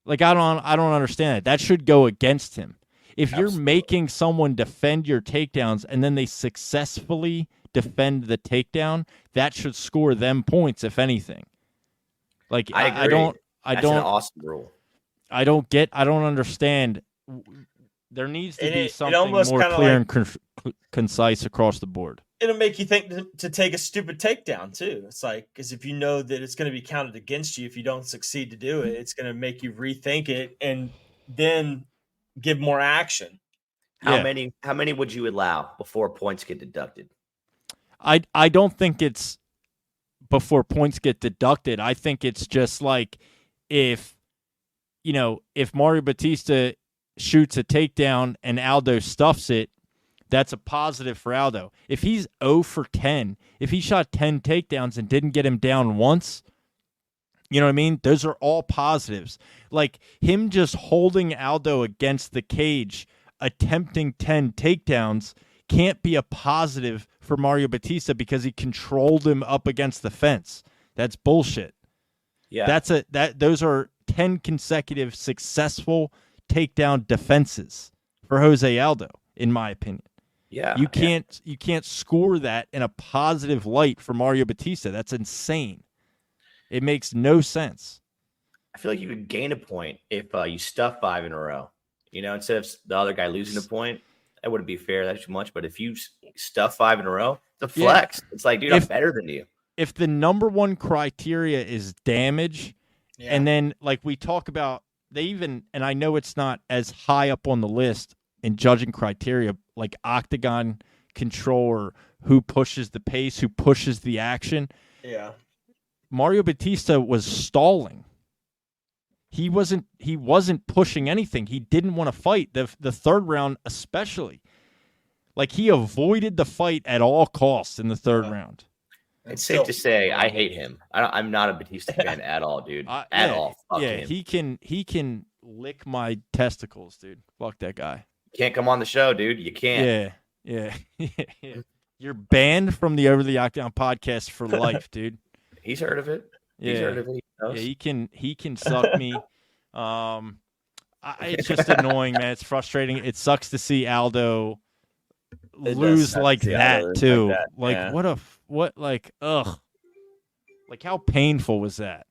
Like, I don't understand it. That should go against him. If you're making someone defend your takedowns and then they successfully defend the takedown, that should score them points, if anything. Like, I agree. I don't That's an awesome rule. I don't understand. There needs to And be it something almost more kinda clear like- and concise across the board. It'll make you think to take a stupid takedown too. It's like, because if you know that it's going to be counted against you if you don't succeed to do it, it's going to make you rethink it and then give more action. How many would you allow before points get deducted? I don't think it's before points get deducted. I think it's just like if Mario Batista shoots a takedown and Aldo stuffs it, that's a positive for Aldo. If he's 0 for 10, if he shot 10 takedowns and didn't get him down once, you know what I mean? Those are all positives. Like, him just holding Aldo against the cage, attempting 10 takedowns, can't be a positive for Mario Batista because he controlled him up against the fence. That's bullshit. Yeah. Those are 10 consecutive successful takedown defenses for Jose Aldo, in my opinion. Yeah. You can't score that in a positive light for Mario Batista. That's insane. It makes no sense. I feel like you could gain a point if you stuff 5 in a row. You know, instead of the other guy losing a point, that wouldn't be fair. That's too much. But if you stuff 5 in a row, it's a flex. It's like, dude, I'm better than you. If the number one criteria is damage, and then like we talk about, and I know it's not as high up on the list in judging criteria, like octagon control or who pushes the pace, who pushes the action. Yeah. Mario Batista was stalling. He wasn't pushing anything. He didn't want to fight. The third round especially. Like, he avoided the fight at all costs in the third round. It's safe to say I hate him. I'm not a Batista fan at all, dude. At all. Fuck him. He can lick my testicles, dude. Fuck that guy. Can't come on the show, dude. You can't. Yeah. You're banned from the Over the Octagon podcast for life, dude. He's heard of it. Yeah. He's heard of it. He can suck me. It's just annoying, man. It's frustrating. It sucks to see Aldo lose like that too. Ugh. Like, how painful was that?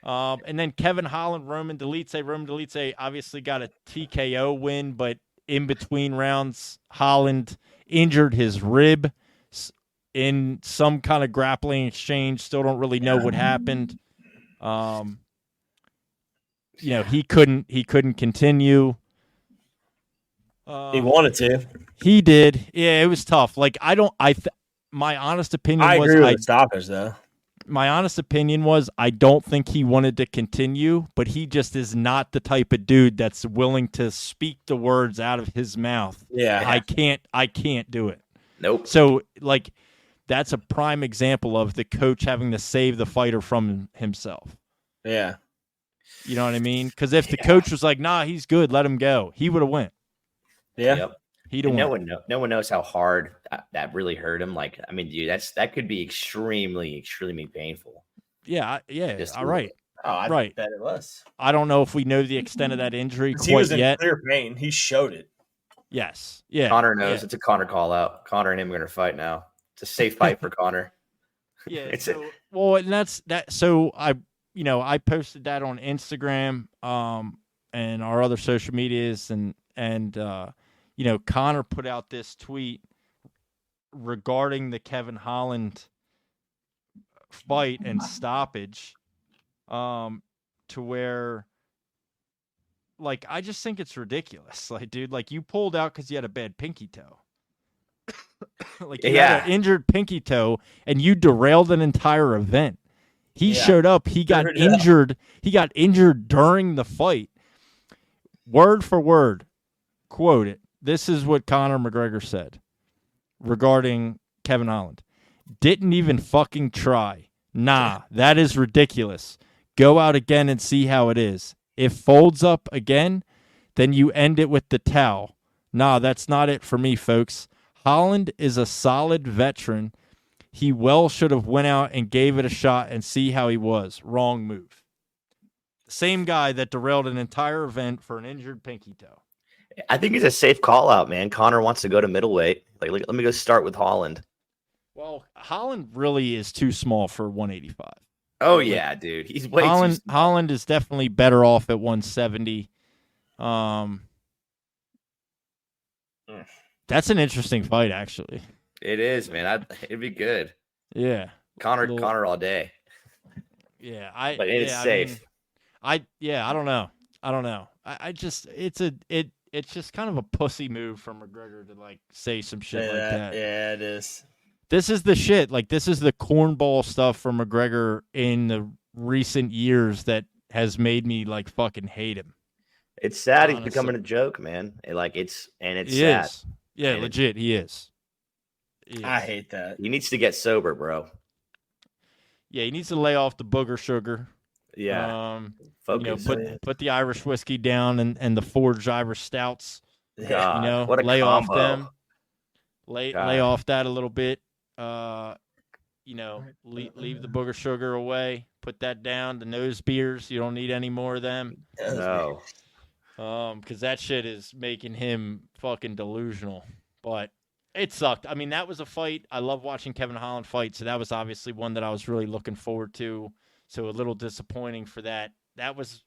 And then Kevin Holland, Roman Dolidze obviously got a TKO win, but in between rounds, Holland injured his rib in some kind of grappling exchange. Still don't really know what happened. He couldn't continue. He wanted to. He did. Yeah, it was tough. Like, my honest opinion was, I agree with the stoppage, though. My honest opinion was, I don't think he wanted to continue, but he just is not the type of dude that's willing to speak the words out of his mouth. Yeah. I can't do it. Nope. So, like, that's a prime example of the coach having to save the fighter from himself. Yeah. You know what I mean? Because if the coach was like, nah, he's good, let him go, he would have went. Yeah. Yep. He'd have went. No one knows how hard that really hurt him. Like, I mean, dude, that could be extremely, extremely painful. Yeah. All right. Oh, I right. bet it was. I don't know if we know the extent of that injury quite he was in yet. clear pain. He showed it. Yes. Yeah. Connor knows. It's a Connor call out. Connor and him are going to fight now. It's a safe fight for Connor. Yeah. And that's that. So I posted that on Instagram, and our other social medias, and Connor put out this tweet regarding the Kevin Holland fight and stoppage, to where, like, I just think it's ridiculous. Like, dude, like, you pulled out because you had a bad pinky toe. Like, you had an injured pinky toe, and you derailed an entire event. He showed up. He got injured. He got injured during the fight. Word for word, quote it. This is what Conor McGregor said regarding Kevin Holland. Didn't even fucking try. Nah, that is ridiculous. Go out again and see how it is. If folds up again, then you end it with the towel. Nah, that's not it for me, folks. Holland is a solid veteran. He well should have went out and gave it a shot and see how he was. Wrong move. The same guy that derailed an entire event for an injured pinky toe. I think it's a safe call out, man. Connor wants to go to middleweight. Like, let me go start with Holland. Well, Holland really is too small for 185. Oh, yeah, dude. He's way too small. Holland is definitely better off at 170. That's an interesting fight, actually. It is, man. It'd be good. Yeah. Connor all day. Yeah, but it's safe. I don't know. It's just kind of a pussy move from McGregor to, like, say some shit like that. Yeah, it is. This is the shit. Like, this is the cornball stuff from McGregor in the recent years that has made me, like, fucking hate him. It's sad. Honestly. He's becoming a joke, man. It's sad. Is. Yeah, and legit, he is. I hate that. He needs to get sober, bro. Yeah, he needs to lay off the booger sugar. Yeah. Focus. Put the Irish whiskey down and the forged Irish stouts. God, what a lay combo. off them. Lay off that a little bit. Leave the booger sugar away. Put that down. The nose beers, you don't need any more of them. No. Because that shit is making him fucking delusional. But it sucked. I mean, that was a fight. I love watching Kevin Holland fight, so that was obviously one that I was really looking forward to. So a little disappointing for that. That was,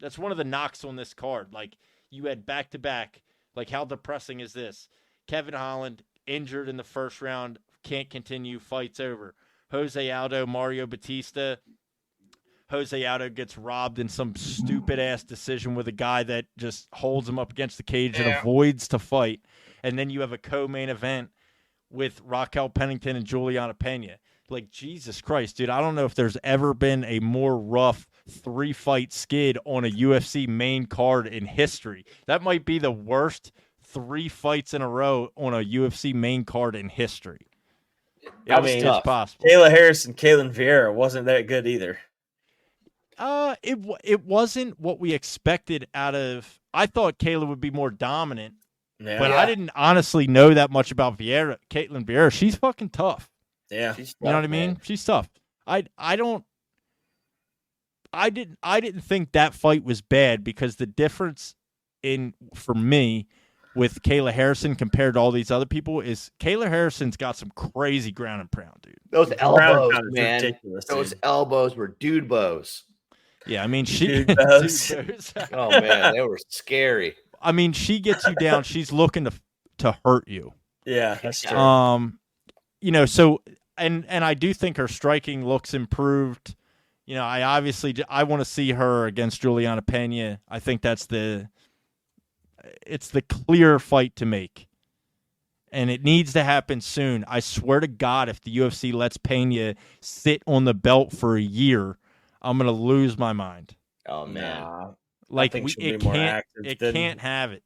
that's one of the knocks on this card. Like, you had back-to-back. Like, how depressing is this? Kevin Holland, injured in the first round, can't continue, fight's over. Jose Aldo, Mario Batista. Jose Aldo gets robbed in some stupid-ass decision with a guy that just holds him up against the cage and avoids to fight. And then you have a co-main event with Raquel Pennington and Juliana Pena. Like, Jesus Christ, dude, I don't know if there's ever been a more rough 3-fight skid on a UFC main card in history. That might be the worst 3 fights in a row on a UFC main card in history. It's possible. Kayla Harris and Kaylin Vieira wasn't that good either. It wasn't what we expected out of. I thought Kayla would be more dominant, but I didn't honestly know that much about Vieira. Caitlin Vieira, she's fucking tough. Yeah, you know what I mean. Man. She's tough. I didn't think that fight was bad because the difference for me with Kayla Harrison compared to all these other people is Kayla Harrison's got some crazy ground and pound, dude. Those elbows, man. Those elbows were dude bows. Yeah, I mean, she. Oh man, they were scary. I mean, she gets you down. She's looking to hurt you. Yeah, that's true. So and I do think her striking looks improved. I want to see her against Juliana Pena. I think it's the clear fight to make. And it needs to happen soon. I swear to God, if the UFC lets Pena sit on the belt for a year, I'm going to lose my mind. Oh, man. It can't have it.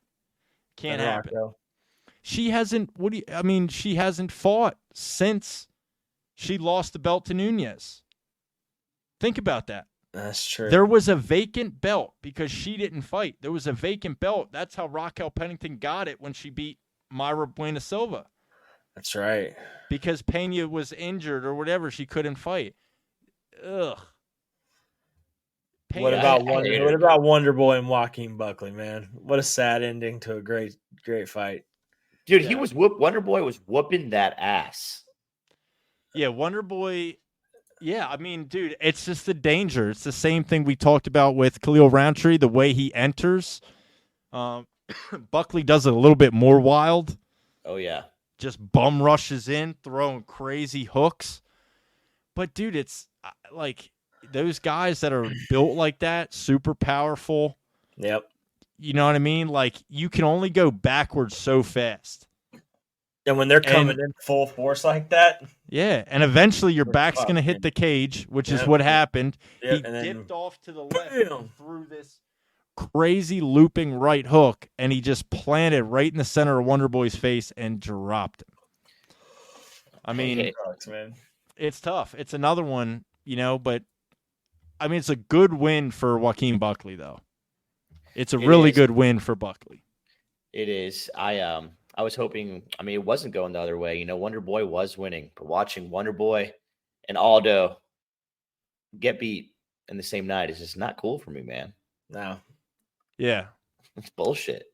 Can't happen. She hasn't she hasn't fought since she lost the belt to Nunez. Think about that. That's true. There was a vacant belt because she didn't fight. There was a vacant belt. That's how Raquel Pennington got it when she beat Mayra Buena Silva. That's right. Because Pena was injured or whatever, she couldn't fight. Ugh. What about Wonder Boy and Joaquin Buckley, man? What a sad ending to a great fight. Dude, Wonder Boy was whooping that ass. Yeah, Wonder Boy. Yeah, I mean, dude, it's just the danger. It's the same thing we talked about with Khalil Rountree, the way he enters. Buckley does it a little bit more wild. Oh, yeah. Just bum rushes in, throwing crazy hooks. But, dude, it's like those guys that are built like that, super powerful. Yep. You know what I mean? Like, you can only go backwards so fast. And when they're coming in full force like that. Yeah, and eventually your back's going to hit the cage, which is what happened. Yeah, he dipped off to the left and threw this crazy looping right hook, and he just planted right in the center of Wonder Boy's face and dropped him. I mean, it's tough. It's another one, but I mean, it's a good win for Joaquin Buckley, though. It's a really good win for Buckley. It is. I was hoping, it wasn't going the other way. Wonder Boy was winning, but watching Wonder Boy and Aldo get beat in the same night is just not cool for me, man. No. Yeah. It's bullshit.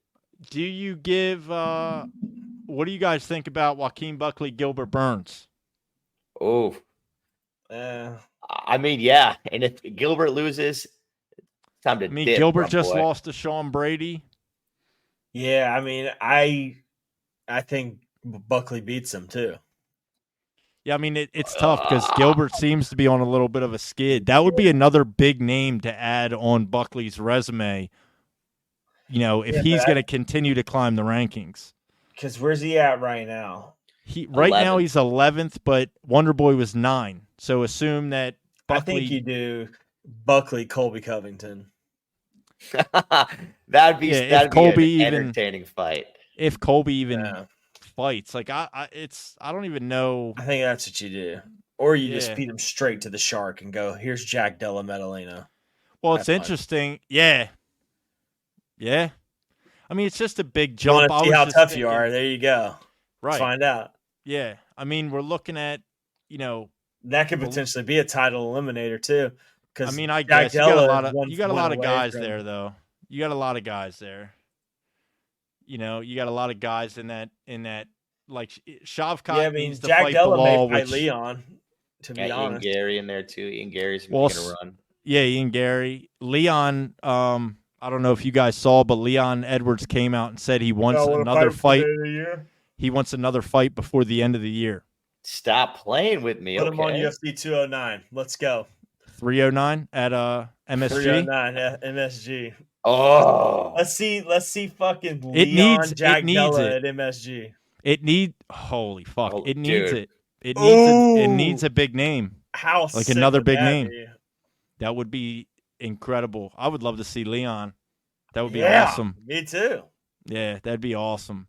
Do you give what do you guys think about Joaquin Buckley, Gilbert Burns? Oh. Yeah. And if Gilbert loses, it's time to dip, Gilbert just lost to Sean Brady. Yeah, I think Buckley beats him too. Yeah, it's tough because Gilbert seems to be on a little bit of a skid. That would be another big name to add on Buckley's resume, if he's going to continue to climb the rankings. Because where's he at right now? Now he's 11th, but Wonder Boy was 9. So assume that Buckley. I think you do Buckley, Colby Covington. that'd be an entertaining fight. If Colby even fights, I don't even know. I think that's what you do, or you just feed him straight to the shark and go, "Here's Jack Della Maddalena." Well, it's interesting, yeah. It's just a big jump. You want to see how tough you are? There you go. Right, let's find out. Yeah, we're looking at that could potentially be a title eliminator too. Because I guess you got a lot of guys there, though. You got a lot of guys there. You got a lot of guys in that like Shavkat needs to Jack fight Della Bilal, may fight Leon. To be honest, Ian Gary in there too. Ian Gary's making a run. Yeah, Ian Gary, Leon. I don't know if you guys saw, but Leon Edwards came out and said he wants another fight. He wants another fight before the end of the year. Stop playing with me. Put him on UFC 209. Let's go. 309 at MSG. 309 at MSG. Oh, let's see fucking Leon Jack Della at MSG. Holy fuck! It needs it. It needs a big name, How like sick another would big that name. be? That would be incredible. I would love to see Leon. That would be Yeah, awesome. Me too. Yeah, that'd be awesome.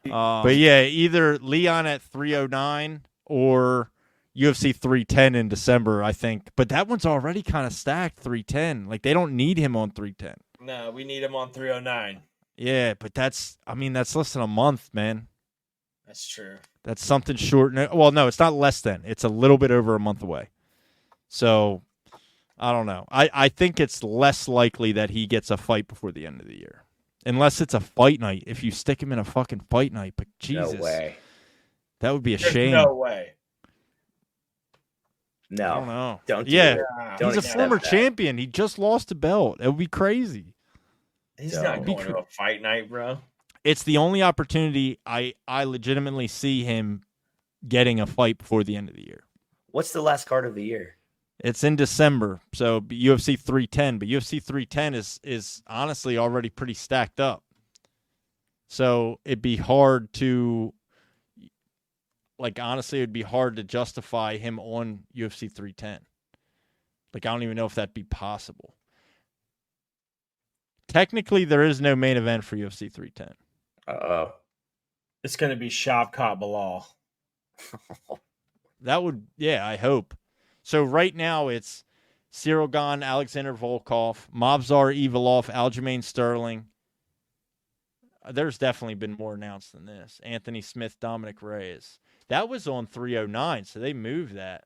But yeah, either Leon at 309 or UFC 310 in December, I think. But that one's already kind of stacked, 310. Like, they don't need him on 310. No, we need him on 309. Yeah, but that's less than a month, man. That's true. That's something short. Well, no, it's not less than. It's a little bit over a month away. So, I don't know. I think it's less likely that he gets a fight before the end of the year. Unless it's a fight night. If you stick him in a fucking fight night. But Jesus. No way. That would be a There's shame. no way. No. I don't know. Don't do yeah. it. Don't He's a accept former that. champion. He just lost a belt. It would be crazy. He's So- not going to a fight night, bro. It's the only opportunity I legitimately see him getting a fight before the end of the year. What's the last card of the year? It's in December, so UFC 310. But UFC 310 is honestly already pretty stacked up. So it'd be hard to, honestly, it'd be hard to justify him on UFC 310. I don't even know if that'd be possible. Technically, there is no main event for UFC 310. Uh-oh. It's going to be Shavkat Bilal. That would, I hope. So right now it's Cyril Gane, Alexander Volkov, Movsar Evloev, Aljamain Sterling. There's definitely been more announced than this. Anthony Smith, Dominic Reyes. That was on 309, so they moved that.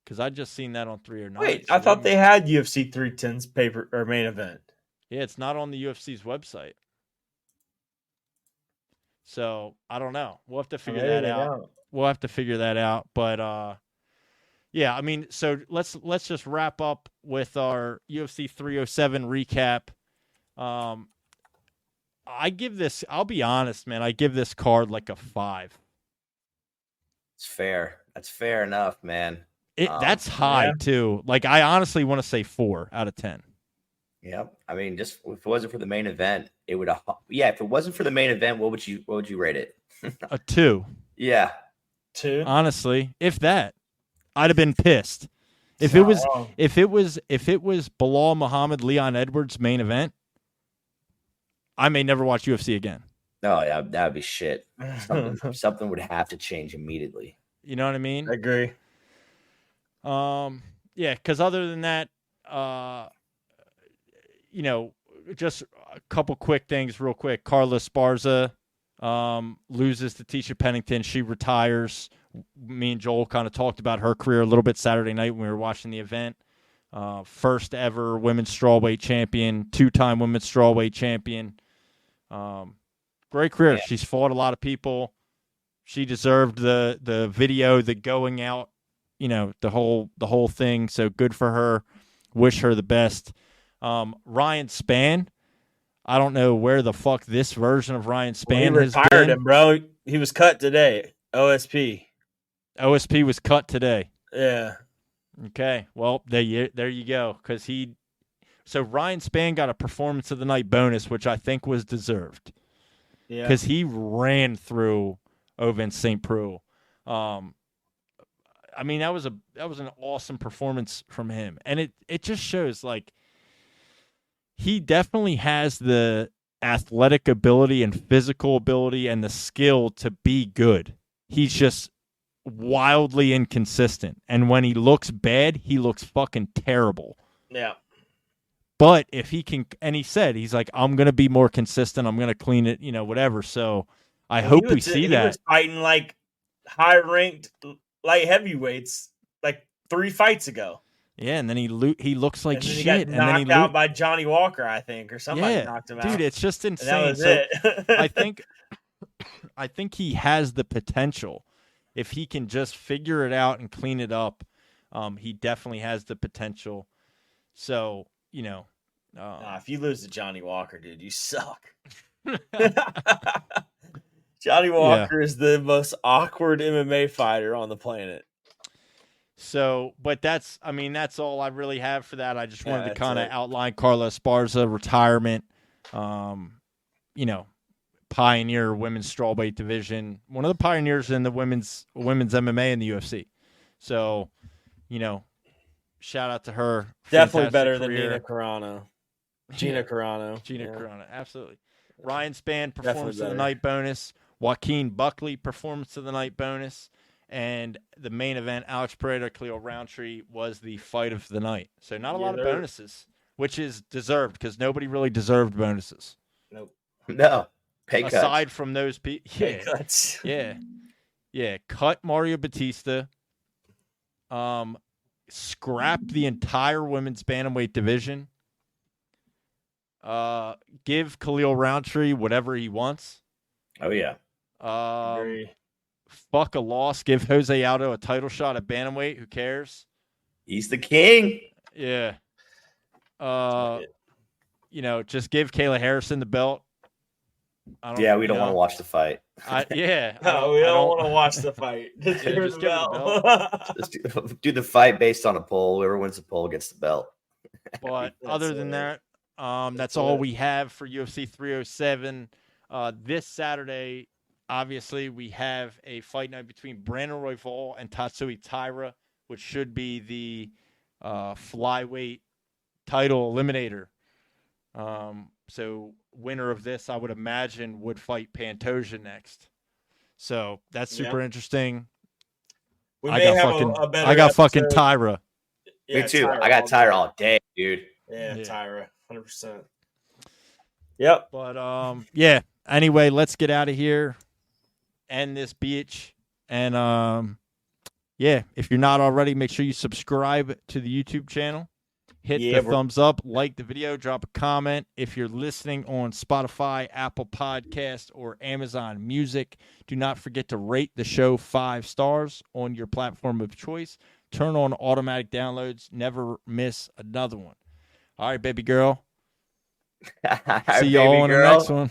Because I just seen that on 309. Wait, so I thought they had UFC 310's paper or main event. Yeah, it's not on the UFC's website. So I don't know. We'll have to figure that out. We'll have to figure that out. But yeah, I mean, so let's just wrap up with our UFC 307 recap. I'll be honest, man, I give this card like a 5. It's fair. That's fair enough, man. That's high too. I honestly want to say 4 out of 10. Yep. I mean, just if it wasn't for the main event, it would. Yeah, if it wasn't for the main event, what would you rate it? A 2. Yeah. 2. Honestly, if that, I'd have been pissed. If it was Bilal Muhammad Leon Edwards main event, I may never watch UFC again. Oh yeah, that would be shit. Something would have to change immediately. You know what I mean? I agree. Yeah, because other than that, just a couple quick things real quick. Carla Esparza loses to Tisha Pennington. She retires. Me and Joel kind of talked about her career a little bit Saturday night when we were watching the event. First ever women's strawweight champion, 2-time women's strawweight champion. Great career. Yeah. She's fought a lot of people. She deserved the video, the going out, the whole thing. So good for her. Wish her the best. Ryan Spann. I don't know where the fuck this version of Ryan Spann has been. Retired him, bro. He was cut today. OSP was cut today. Yeah. Okay. Well, there you go. So Ryan Spann got a performance of the night bonus, which I think was deserved. Yeah. Because he ran through Ovince St. Preux. I mean, that was an awesome performance from him. And it just shows he definitely has the athletic ability and physical ability and the skill to be good. He's just wildly inconsistent. And when he looks bad, he looks fucking terrible. Yeah. But if he can, and he said, he's like, I'm going to be more consistent. I'm going to clean it, whatever. So I hope we see that. He was fighting high-ranked light heavyweights 3 fights ago. Yeah, and then he looks like shit. He got knocked out by Johnny Walker, I think, or somebody knocked him out. Dude, it's just insane. And that was it. I think he has the potential. If he can just figure it out and clean it up, he definitely has the potential. So, if you lose to Johnny Walker, dude, you suck. Johnny Walker is the most awkward MMA fighter on the planet. So, but that's all I really have for that. I just wanted to kind of outline Carla Esparza retirement. pioneer women's strawweight division, one of the pioneers in the women's MMA in the UFC. So, shout out to her. Definitely Fantastic better career. than Nina Carano. Gina Carano. Gina Yeah. Carano, absolutely. Ryan Spann, Definitely performance of the better. night bonus. Joaquin Buckley, performance of the night bonus. And the main event, Alex Pereira, Khalil Rountree, was the fight of the night. So not a lot of bonuses, which is deserved because nobody really deserved bonuses. Nope. No. Pay cuts. Aside from those people. Pay cuts. Yeah. Cut Mario Batista. Scrap the entire women's bantamweight division. Give Khalil Rountree whatever he wants. Oh, yeah. Fuck a loss. Give Jose Aldo a title shot at bantamweight. Who cares? He's the king. Yeah. Just give Kayla Harrison the belt. We don't want to watch the fight. No, we don't want to watch the fight. Just give her just the give her the belt. Just do the fight based on a poll. Whoever wins the poll gets the belt. But other than that, that's all we have for UFC 307. This Saturday, obviously, we have a fight night between Brandon Royval and Tatsui Taira, which should be the flyweight title eliminator. So winner of this, I would imagine, would fight Pantoja next. So that's super interesting. We may have a better fucking episode. Taira. Me too. I got Taira all day, dude. Yeah, Taira, 100%. Yep. But anyway, let's get out of here. End this bitch. And if you're not already, make sure you subscribe to the YouTube channel. Hit the thumbs up, like the video, drop a comment. If you're listening on Spotify, Apple Podcast, or Amazon Music, do not forget to rate the show 5 stars on your platform of choice. Turn on automatic downloads. Never miss another one. All right, baby girl. See y'all on the next one.